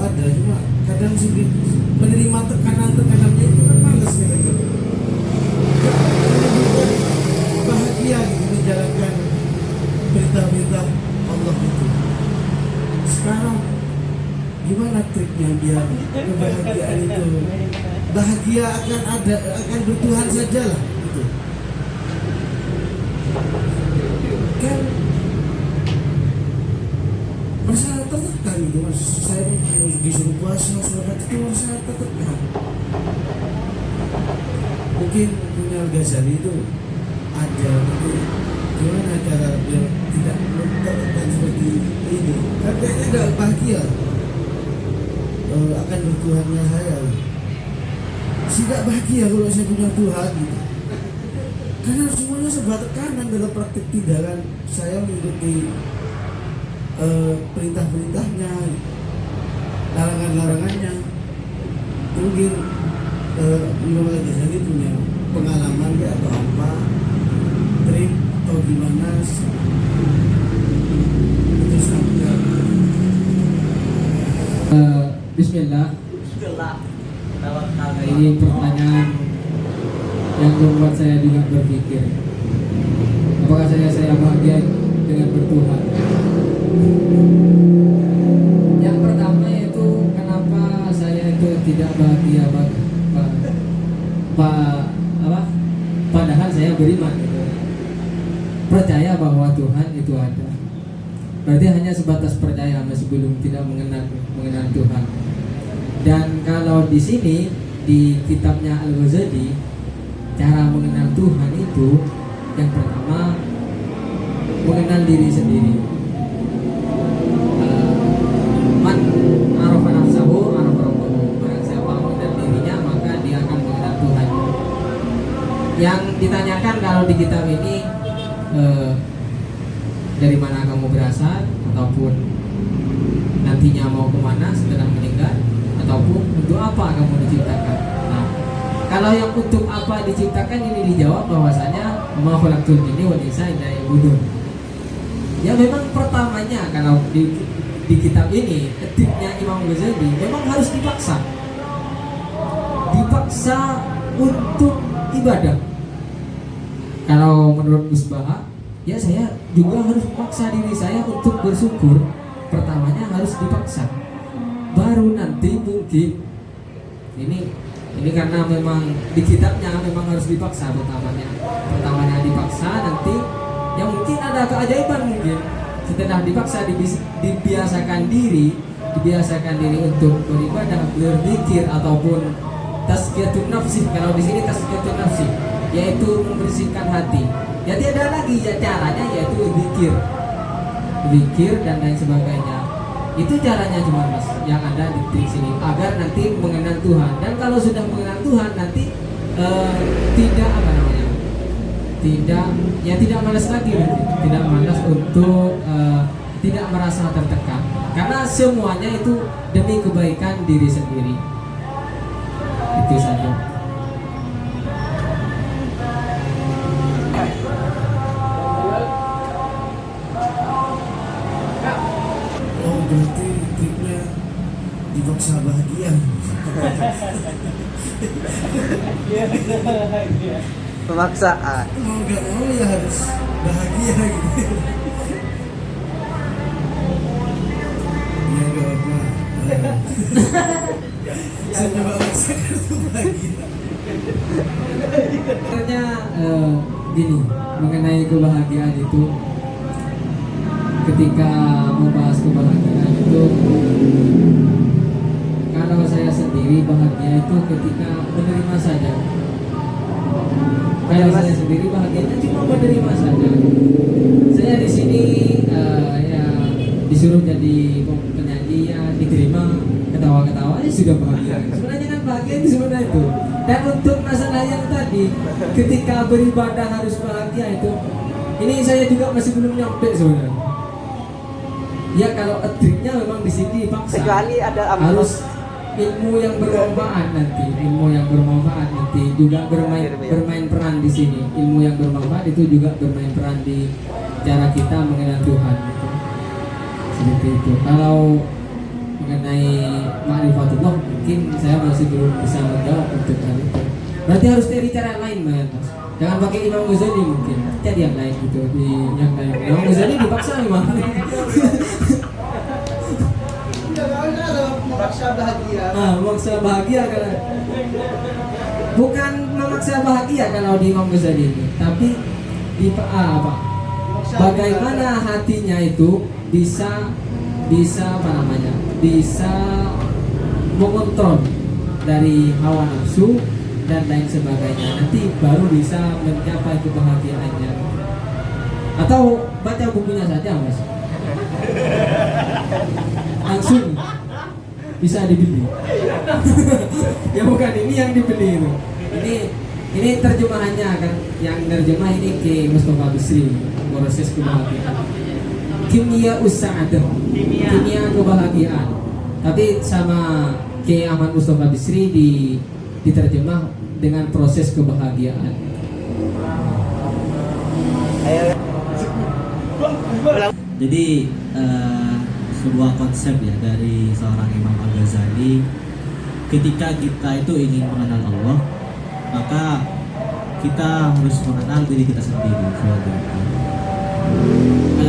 ada, cuma kadang sih menerima tekanan-tekanannya itu kan malas gitu. Bahagia gitu menjalankan perintah-perintah Allah itu. Sekarang gimana triknya biar kebahagiaan itu bahagia akan bertuhan saja lah gitu. Kan masalah tertekan gitu mas, saya disuruh puasa sholat itu masalah tertekan. Mungkin punya Al-Ghazali itu ada tapi gimana cara biar tidak tertekan seperti ini, kan kayaknya nggak bahagia akan bertuhannya saya. Tidak bahagia kalau saya punya Tuhan gitu. Karena semuanya serba tekanan dalam praktik tindakan saya mengikuti perintah-perintahnya, larangan-larangannya. Mungkin Imam Al-Ghazali punya pengalaman ya atau apa, trik atau gimana itu sampai. Bismillah. Ini pertanyaan yang membuat saya juga berpikir, apakah saya bahagia dengan bertuhan? Yang pertama yaitu kenapa saya itu tidak bahagia, padahal saya beriman, percaya bahwa Tuhan itu ada. Berarti hanya sebatas percaya masih belum tidak mengenal Tuhan. Dan kalau di sini di kitabnya Al-Ghazali, cara mengenal Tuhan itu yang pertama mengenal diri sendiri. Man arafa nafsahu arafa rabbahu. Barang siapa mengenal dirinya maka dia akan mengenal Tuhan. Yang ditanyakan kalau di kitab ini dari mana kamu berasal, ataupun nantinya mau kemana setelah meninggal, ataupun untuk apa kamu diciptakan. Nah, kalau yang untuk apa diciptakan ini dijawab bahwasanya ma khalaqtul jinni wal insa illa liya'budun. Ya memang pertamanya kalau di kitab ini etiknya Imam Ghazali memang harus dipaksa untuk ibadah. Kalau menurut Gus Baha, ya saya juga harus memaksa diri saya untuk bersyukur. Pertamanya harus dipaksa, baru nanti mungkin ini karena memang di kitabnya memang harus dipaksa. Pertamanya dipaksa, nanti yang mungkin ada keajaiban. Mungkin setelah dipaksa dibiasakan diri untuk beribadah, berzikir ataupun tazkiyatun nafsi. Kalau di sini tazkiyatun nafsi yaitu membersihkan hati. Jadi ada lagi ya caranya, yaitu zikir dan lain sebagainya. Itu caranya cuma mas yang ada di sini agar nanti mengenal Tuhan. Dan kalau sudah mengenal Tuhan nanti tidak malas lagi, tidak malas untuk tidak merasa tertekan, karena semuanya itu demi kebaikan diri sendiri. Itu saja. Berarti triknya dipaksa bahagia. Pemaksaan. Mau nggak mau ya harus bahagia gitu. Ya nggak apa. Saya coba paksakan untuk bahagia. Sebenarnya gini, mengenai kebahagiaan itu, ketika membahas kebahagiaan itu, kalau saya sendiri bahagia itu ketika menerima saja. Kalau saya sendiri bahagianya cuma menerima saja. Saya di sini ya disuruh jadi penyanyi, ya diterima, ketawa-ketawa ya sudah bahagia. Sebenarnya kan bahagia itu sebenarnya itu. Dan untuk masalah yang tadi, ketika beribadah harus bahagia itu, ini saya juga masih belum nyampe sebenarnya. Ya kalau triknya memang di sini dipaksa. Kecuali ada harus ilmu yang bermanfaat nanti juga bermain peran di sini. Ilmu yang bermanfaat itu juga bermain peran di cara kita mengenal Tuhan gitu. Seperti itu. Kalau mengenai ma'rifatullah, mungkin saya masih belum bisa menjawab untuk hal itu. Berarti harus cari cara lain, Mas. Jangan pakai Imam Ghazali, mungkin cari yang lain gitu, di yang lain. Imam Ghazali dipaksa memang. Memaksa bahagia. Memaksa bahagia karena bukan memaksa bahagia kalau di Imam Ghazali ini, tapi di apa? Bagaimana hatinya itu bisa apa namanya? Bisa mengontrol dari hawa nafsu dan lain sebagainya. Nanti baru bisa mencapai kebahagiaannya. Atau baca bukunya saja, Mas. Langsung bisa dibeli. Ya bukan ini yang dibeli itu. Ini terjemahannya kan, yang terjemah ini ke Mustafa Bisri, proses kebahagiaan. Kimia Usa'adah, kimia kebahagiaan. Tapi sama ke Ahmad Mustafa Bisri diterjemah dengan proses kebahagiaan. Jadi sebuah konsep ya dari seorang Imam Al-Ghazali, ketika kita itu ingin mengenal Allah, maka kita harus mengenal diri kita sendiri sebagai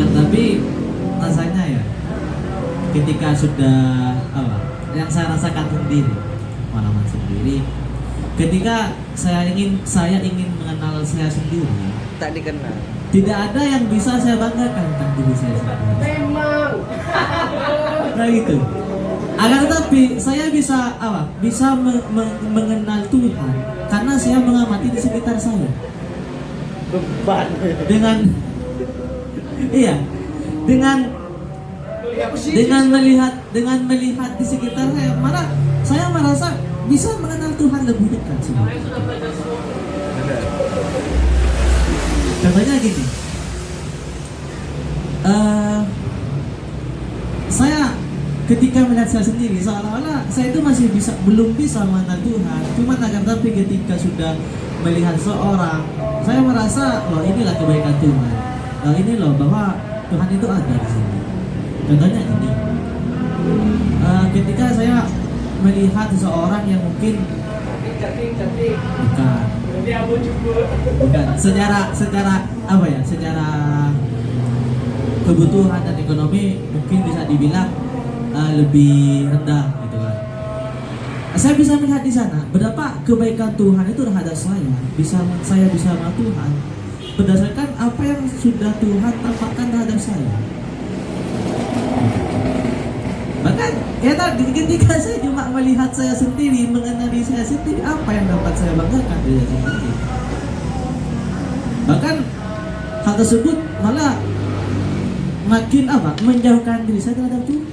tapi rasanya ya ketika sudah yang saya rasakan sendiri, pengalaman sendiri, ketika saya ingin mengenal saya sendiri, Tak dikenal. tidak ada yang bisa saya banggakan tentang diri saya sendiri. Memang. Nah gitu. Akan tetapi saya bisa Bisa mengenal Tuhan karena saya mengamati di sekitar saya. Beban. Dengan melihat di sekitar saya, malah saya merasa bisa mengenal Tuhan lebih dekat sebenarnya. Contohnya gini, saya ketika melihat saya sendiri seolah-olah saya itu masih belum bisa mengenal Tuhan. Cuma akan tapi ketika sudah melihat seorang, saya merasa loh inilah kebaikan Tuhan. Loh ini loh bahwa Tuhan itu ada di sini. Contohnya ini, ketika saya melihat seseorang yang mungkin bukan secara kebutuhan dan ekonomi mungkin bisa dibilang lebih rendah gitu kan. Saya bisa melihat di sana betapa kebaikan Tuhan itu terhadap saya bisa mengenal Tuhan berdasarkan apa yang sudah Tuhan tampakkan terhadap saya. Bahkan ya tadi ketika saya cuma melihat saya sendiri, mengenali saya sendiri, apa yang dapat saya banggakan dari saya sendiri. Bahkan hal tersebut malah makin menjauhkan diri saya terhadap Tuhan.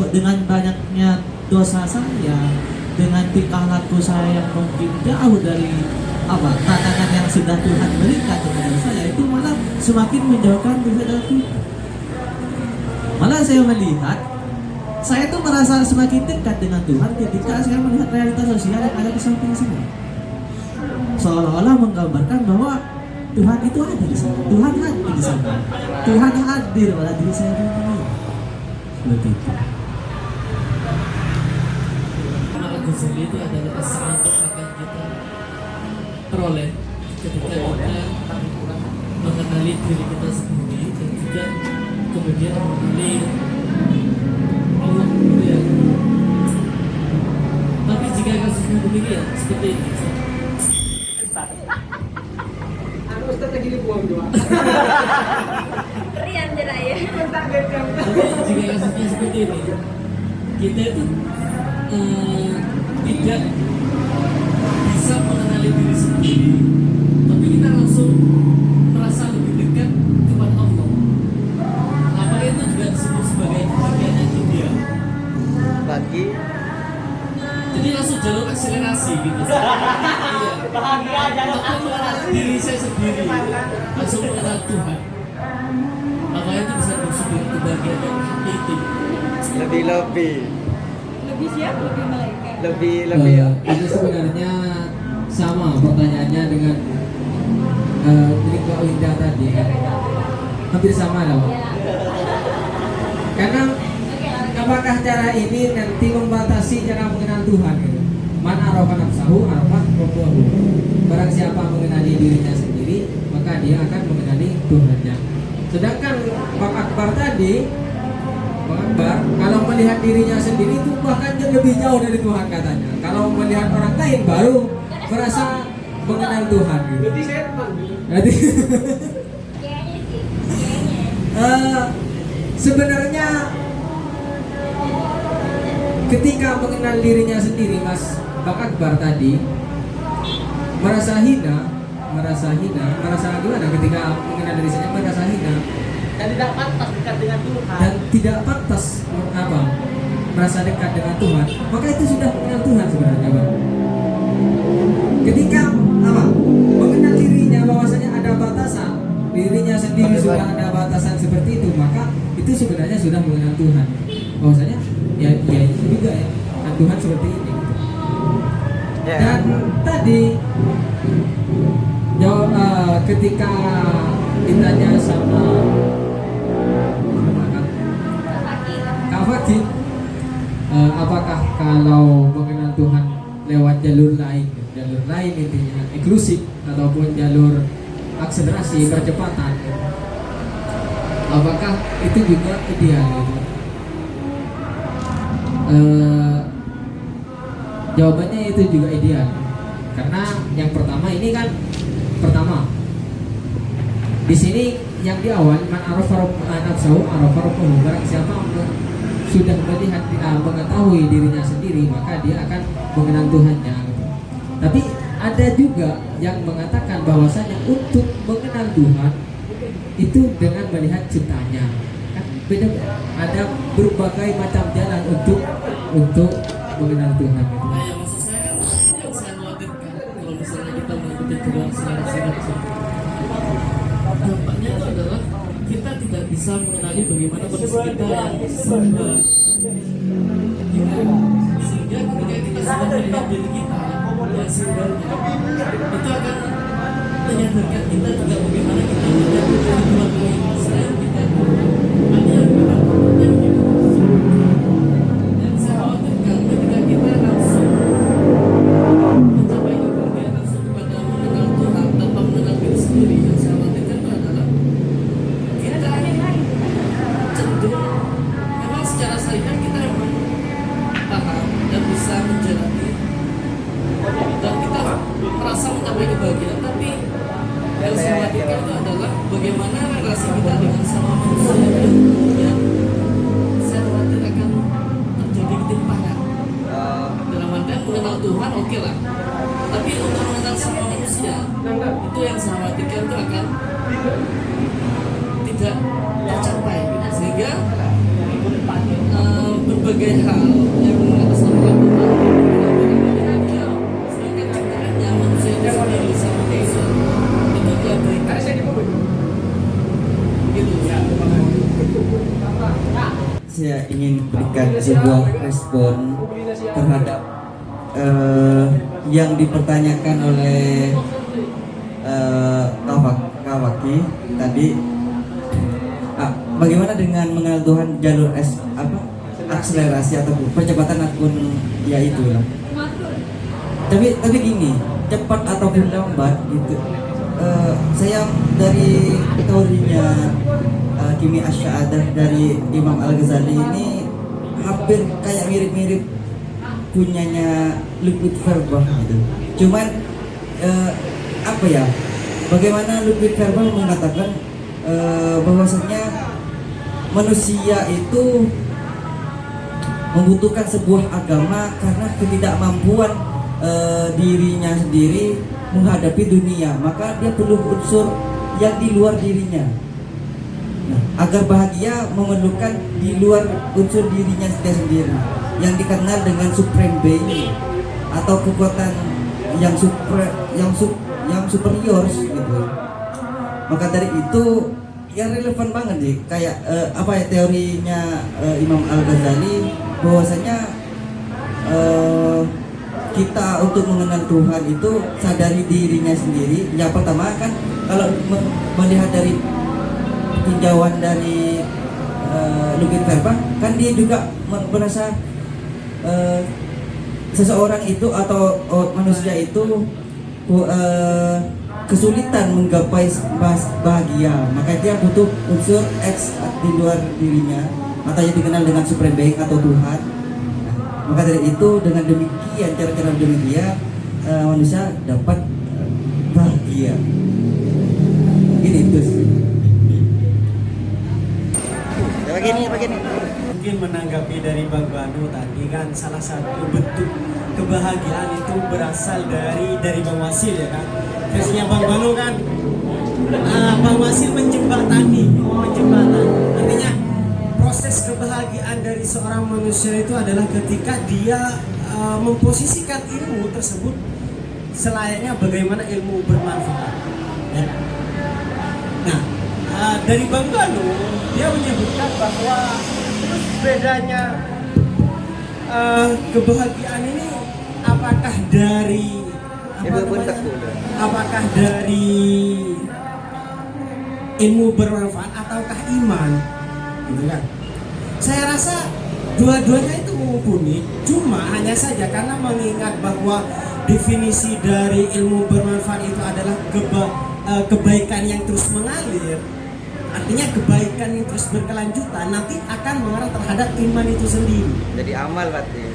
Dengan banyaknya dosa saya, dengan tingkah laku saya yang mungkin jauh dari tatanan yang sudah Tuhan berikan kepada saya, itu malah semakin menjauhkan diri dari Tuhan. Malah saya melihat saya tuh merasa semakin dekat dengan Tuhan ketika saya melihat realitas sosial yang ada di samping saya. Seolah-olah menggambarkan bahwa Tuhan itu ada di sana, Tuhan hadir di sana, Tuhan hadir pada diri saya sendiri. Seperti itu. Al-Ghazali itu adalah kesenangan akan kita peroleh ketika kita mengenali diri kita sendiri dan juga kemudian mengenali Allah gitu ya. Tapi jika kasusnya demikian seperti ini, Rian jeraya. tapi jika kasusnya seperti ini, kita itu tidak bisa mengenali diri sendiri, tapi kita langsung merasa lebih dekat kepada Allah. Apa itu juga disebut sebagai kebahagiaan dia. Bagi Jadi langsung jalur akselerasi gitu. Iya. Bahagia untuk mengenal diri saya sendiri, langsung mengenal Tuhan. Maka itu bisa disebut kebahagiaan yang hakiki. lebih Lebih siap, lebih malaikat. lebih Itu sebenarnya sama pertanyaannya dengan milik Mbak Winda tadi kan, hampir sama loh. Karena apakah cara ini nanti membatasi cara mengenal Tuhan gitu? Man arafa nafsahu arafa rabbahu. Barang siapa mengenali dirinya sendiri, maka dia akan mengenali Tuhannya. Sedangkan Bang Akbar tadi, Bang Akbar kalau melihat dirinya sendiri itu bahkan lebih jauh dari Tuhan katanya. Kalau melihat orang lain baru merasa mengenal Tuhan gitu. Jadi Kayaknya sih, kayaknya. sebenarnya ketika mengenal dirinya sendiri, Mas Bang Akbar tadi merasa hina, merasa gimana ketika mengenal diri sendiri, merasa hina Dan tidak pantas dekat dengan Tuhan. dan tidak pantas merasa dekat dengan Tuhan, maka itu sudah mengenal Tuhan sebenarnya, Bang. Ketika mengenal dirinya bahwasanya ada batasan, dirinya sendiri sudah ada batasan seperti itu, maka itu sebenarnya sudah mengenal Tuhan. Bahwasanya ya itu juga ya, dan Tuhan seperti ini gitu. Dan tadi ketika ditanya sama Kak Fakih, apakah kalau mengenal Tuhan lewat jalur lain intinya eksklusif ataupun jalur akselerasi percepatan, apakah itu juga ideal gitu? Jawabannya itu juga ideal, karena yang pertama di sini yang di awal man arafa nafsahu arafa rabbahu, barang siapa sudah melihat mengetahui dirinya sendiri maka dia akan mengenal Tuhannya gitu. Tapi ada juga yang mengatakan bahwasanya untuk mengenal Tuhan itu dengan melihat ciptanya, kan beda, ada berbagai macam jalan untuk mengenal Tuhan gitu. Nah, yang maksud saya kan yang saya khawatirkan kalau misalnya kita mengikuti kedua selera dampaknya itu adalah kita tidak bisa mengenali bagaimana kondisi kita yang serba sehingga ketika kita sudah melihat diri kita yang sebenarnya itu akan menyadarkan kita juga bagaimana kita melihat kehidupan lain selain kita. Ada yang berbeda begitu. Dan saya khawatirkan ketika kita langsung mencapai kebahagiaan langsung kepada mengenal Tuhan tanpa mengenal diri sendiri, yang saya khawatirkan itu adalah kita cenderung memang secara sadar kita memang paham dan bisa menjalani dan kita merasa mencapai kebahagiaan, tapi yang saya khawatirkan itu adalah bagaimana relasi kita dengan sama manusia yang saya khawatir akan terjadi ketimpangan. Dalam artian mengenal Tuhan oke lah, tapi untuk mengenal sama manusia itu yang saya khawatirkan itu akan tidak tercapai gitu. Sehingga berbagai hal yang mengatasnamakan Tuhan sedangkan ciptaannya manusia itu sendiri sama manusia itu diabaikan gitu. Saya ingin berikan sebuah respon terhadap yang dipertanyakan oleh Kak Fakih tadi. Bagaimana dengan mengenal Tuhan jalur akselerasi atau percepatan ataupun ya itulah. Tapi gini, cepat ataupun lambat gitu. Saya dari teorinya Kimi Asy'adah dari Imam Al-Ghazali ini hampir kayak mirip-mirip punyanya Ludwig Feuerbach gitu. Cuman apa ya? Bagaimana Ludwig Feuerbach mengatakan bahwasanya manusia itu membutuhkan sebuah agama karena ketidakmampuan dirinya sendiri menghadapi dunia, maka dia perlu unsur yang di luar dirinya. Nah, agar bahagia memerlukan di luar unsur dirinya sendiri yang dikenal dengan supreme being atau kekuatan yang superior gitu. Maka dari itu yang relevan banget nih kayak teorinya Imam Al-Ghazali bahwasanya kita untuk mengenal Tuhan itu sadari dirinya sendiri. Yang pertama kan kalau melihat dari tinjauan dari Ludwig Feuerbach kan dia juga merasa seseorang itu atau manusia itu kesulitan menggapai bahagia, maka dia butuh unsur X di luar dirinya atau yang dikenal dengan supreme being atau Tuhan. Maka dari itu dengan demikian cara-cara demikian manusia dapat bahagia. Gini terus. Begini. Mungkin menanggapi dari Bang Banu tadi kan salah satu bentuk kebahagiaan itu berasal dari Bang Wasil ya kan. Versinya Bang Banu kan Bang Wasil menjembatani. Artinya proses kebahagiaan dari seorang manusia itu adalah ketika dia memposisikan ilmu tersebut selayaknya bagaimana ilmu bermanfaat. Ya. Nah, dari Bang Banu dia menyebutkan bahwa bedanya kebahagiaan ini apakah dari apakah dari ilmu bermanfaat ataukah iman, gitu kan? Saya rasa dua-duanya itu mumpuni, cuma hanya saja karena mengingat bahwa definisi dari ilmu bermanfaat itu adalah kebaikan yang terus mengalir. Artinya kebaikan yang terus berkelanjutan nanti akan mengarah terhadap iman itu sendiri. Jadi amal berarti.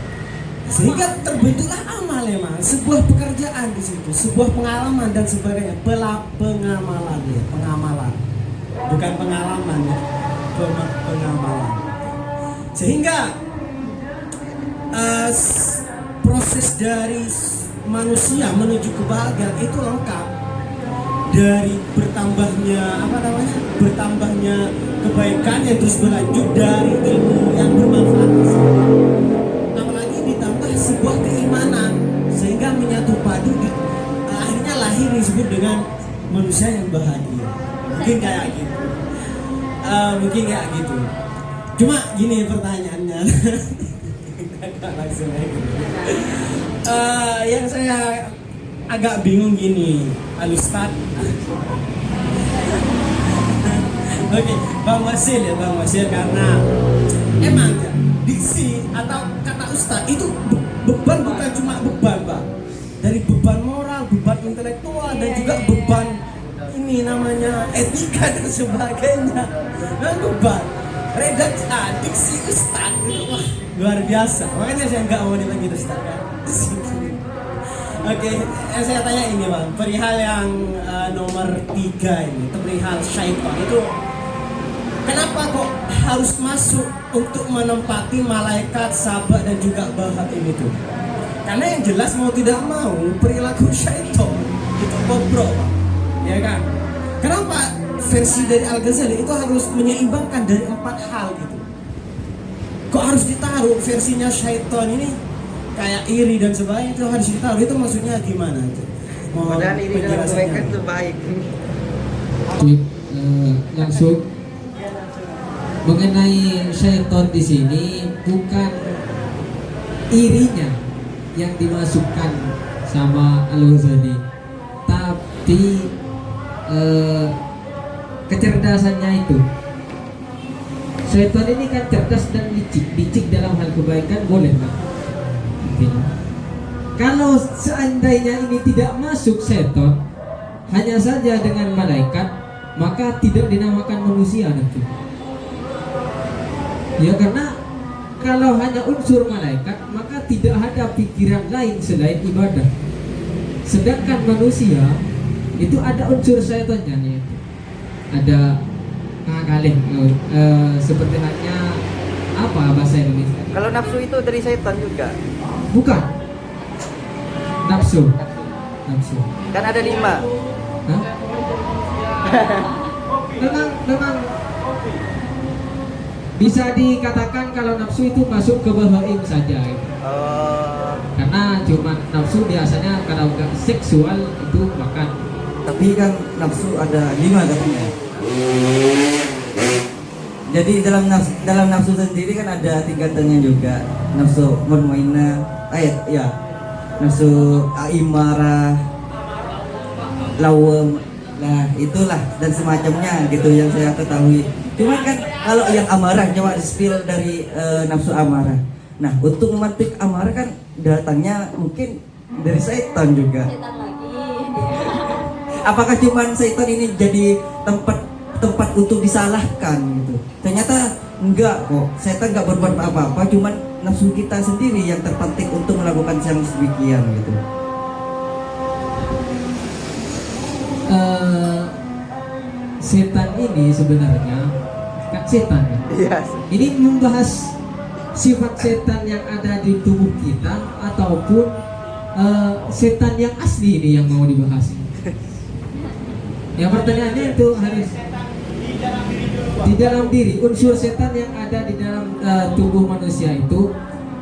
Sehingga terbentuklah amal emang, sebuah pekerjaan di situ, sebuah pengalaman dan sebagainya. Pengamalan ya, pengamalan. Bukan pengalaman ya, pengamalan. Sehingga proses dari manusia menuju kebahagiaan itu lengkap. Dari bertambahnya kebaikan yang terus berlanjut dari ilmu yang bermanfaat, apalagi ditambah sebuah keimanan sehingga menyatu padu akhirnya lahir disebut dengan manusia yang bahagia. Mungkin kayak gitu. Cuma gini pertanyaannya. Langsung aja gitu. Yang saya agak bingung gini, Alustad. Oke, Bang Wasil karena emang ya, diksi atau kata Ustadz itu beban bukan cuma beban, Bang. Dari beban moral, beban intelektual dan juga beban ini namanya etika dan sebagainya. Dan beban redaksi diksi Ustadz itu wah luar biasa. Makanya saya nggak mau dipanggil Ustadz kan. Oke, saya tanya ini Bang, perihal yang nomor 3 ini, perihal syaitan itu kenapa kok harus masuk untuk menempati malaikat, sahabat dan juga bahatim itu? Karena yang jelas mau tidak mau perilaku syaitan itu bobrok, Pak. Ya kan? Kenapa versi dari Al-Ghazali itu harus menyeimbangkan dari 4 hal gitu? Kok harus ditaruh versinya syaitan ini? Kayak iri dan sebagainya itu harus ditaruh, itu maksudnya gimana itu? Padahal iri dalam kebaikan itu baik. Langsung mengenai syaitan di sini bukan irinya yang dimasukkan sama Al-Ghazali, tapi kecerdasannya itu. Syaitan ini kan cerdas dan licik dalam hal kebaikan boleh kan? Kalau seandainya ini tidak masuk setan, hanya saja dengan malaikat, maka tidak dinamakan manusia nanti. Ya karena kalau hanya unsur malaikat, maka tidak ada pikiran lain selain ibadah. Sedangkan manusia itu ada unsur setannya nih. Ada ngakalih, seperti halnya apa bahasa Indonesia? Kalau nafsu itu dari setan juga. Bukan. Nafsu. Kan ada 5. Hah? memang bisa dikatakan kalau nafsu itu masuk ke bahaim saja gitu. Karena cuma nafsu biasanya kalau nggak seksual itu makan. Tapi kan nafsu ada 5 katanya. Jadi dalam nafsu sendiri kan ada tingkatannya juga. Nafsu mutmainnah, nafsu aimarah, lawam, nah itulah dan semacamnya gitu yang saya ketahui. Cuman kan Kalau yang amarah coba spill dari nafsu amarah. Nah, untuk memantik amarah kan datangnya mungkin dari setan juga. Setan lagi. Apakah cuman setan ini jadi tempat untuk disalahkan gitu? Ternyata enggak kok. Setan enggak berbuat apa-apa, cuman nafsu kita sendiri yang terpantik untuk melakukan yang sedemikian gitu. Setan ini sebenarnya kan setan ya? Iya. Ini membahas sifat setan yang ada di tubuh kita ataupun setan yang asli ini yang mau dibahas. Yang pertanyaannya itu harus di dalam diri unsur setan yang ada di dalam tubuh manusia itu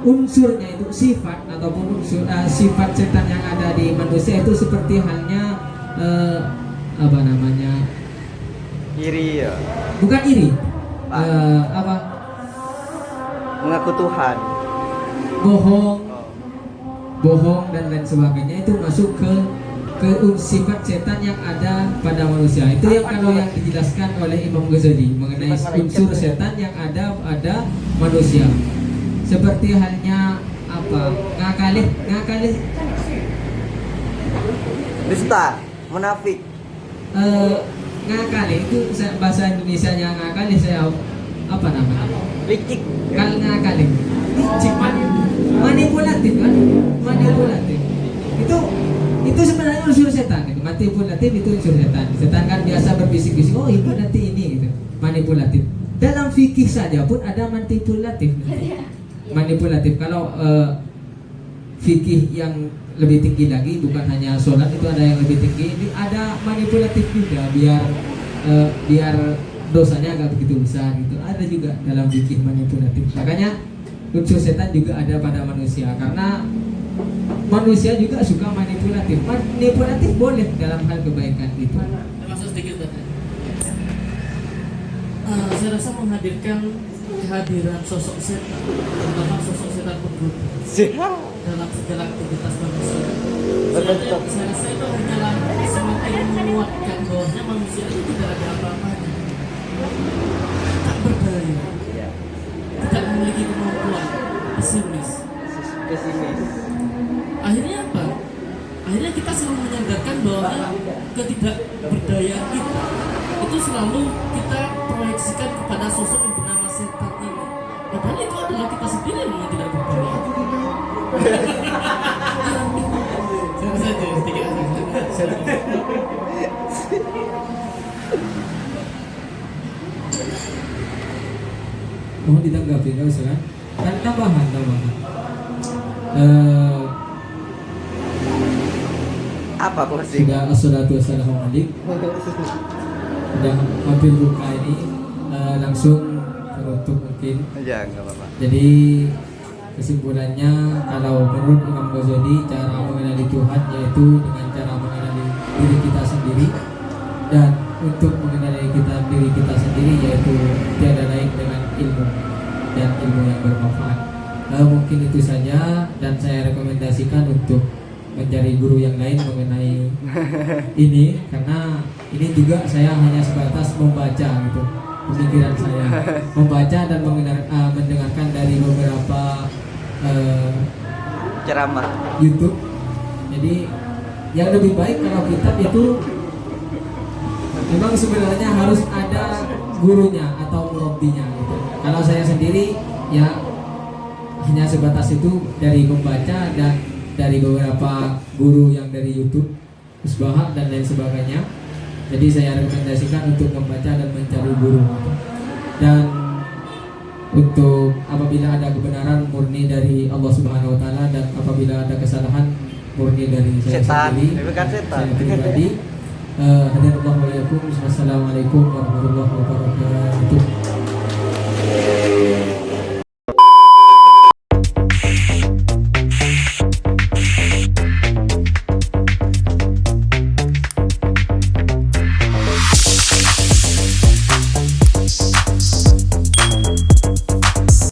unsurnya itu sifat ataupun unsur sifat setan yang ada di manusia itu seperti halnya apa namanya, Iri ya. bukan iri, Apa? Mengaku Tuhan. bohong dan lain sebagainya itu masuk ke sifat setan yang ada pada manusia. Itu yang kalau yang dijelaskan oleh Imam Ghazali mengenai unsur setan yang ada pada manusia. Seperti halnya apa? Ngakalih Dusta, munafik. ngakalih itu bahasa Indonesianya ngakalih saya apa namanya? Licik. Kal ngakalih. Licik manipulatif kan? Manipulatif. Itu sebenarnya unsur setan gitu. Manipulatif itu unsur setan. Setan kan biasa berbisik-bisik, oh itu nanti ini gitu. Manipulatif. Dalam fikih saja pun ada manipulatif. Manipulatif. Kalau fikih yang lebih tinggi lagi, bukan hanya sholat itu ada yang lebih tinggi, ini ada manipulatif juga biar dosanya agak begitu besar gitu. Ada juga dalam fikih manipulatif. Makanya unsur setan juga ada pada manusia karena manusia juga suka manipulatif. Manipulatif boleh dalam hal kebaikan itu. Termasuk sedikit Pak. Saya rasa menghadirkan kehadiran sosok setan, terutama sosok setan penggoda dalam segala aktivitas manusia. Saya rasa itu hanyalah semakin menguatkan bahwasanya manusia itu tidak ada apa-apanya, tak berdaya, tidak memiliki kemampuan, pesimis. Akhirnya apa? Akhirnya kita selalu menyandarkan bahwa ketidakberdayaan kita itu selalu kita proyeksikan kepada sosok yang bernama setan ini. Padahal itu adalah kita sendiri yang tidak berdaya. Saya saja sedikit. Mohon ditanggapi, nggak usah kan? Kan tambahan. Apa closing? Sudah assalatu wassalamu alaikum. Sudah hampir buka ini langsung penutup mungkin. Ya, enggak apa-apa. Jadi kesimpulannya kalau menurut Imam Ghazali cara mengenali Tuhan yaitu dengan cara mengenali diri kita sendiri, dan untuk mengenali diri kita sendiri yaitu tiada lain dengan ilmu dan ilmu yang bermanfaat. Mungkin itu saja, dan saya rekomendasikan untuk mencari guru yang lain mengenai ini karena ini juga saya hanya sebatas membaca gitu pemikiran saya, membaca dan mendengarkan dari beberapa Ceramah. YouTube. Jadi yang lebih baik kalau kitab itu memang sebenarnya harus ada gurunya atau murabbinya gitu. Kalau saya sendiri ya hanya sebatas itu dari membaca dan dari beberapa guru yang dari YouTube, Musbahak dan lain sebagainya. Jadi saya rekomendasikan untuk membaca dan mencari guru. Dan untuk apabila ada kebenaran murni dari Allah Subhanahu wa taala, dan apabila ada kesalahan murni dari saya Setan. sendiri, Ini bukan setan. saya pribadi. Hadirullah wa iyyakum. Wassalamualaikum warahmatullahi wabarakatuh.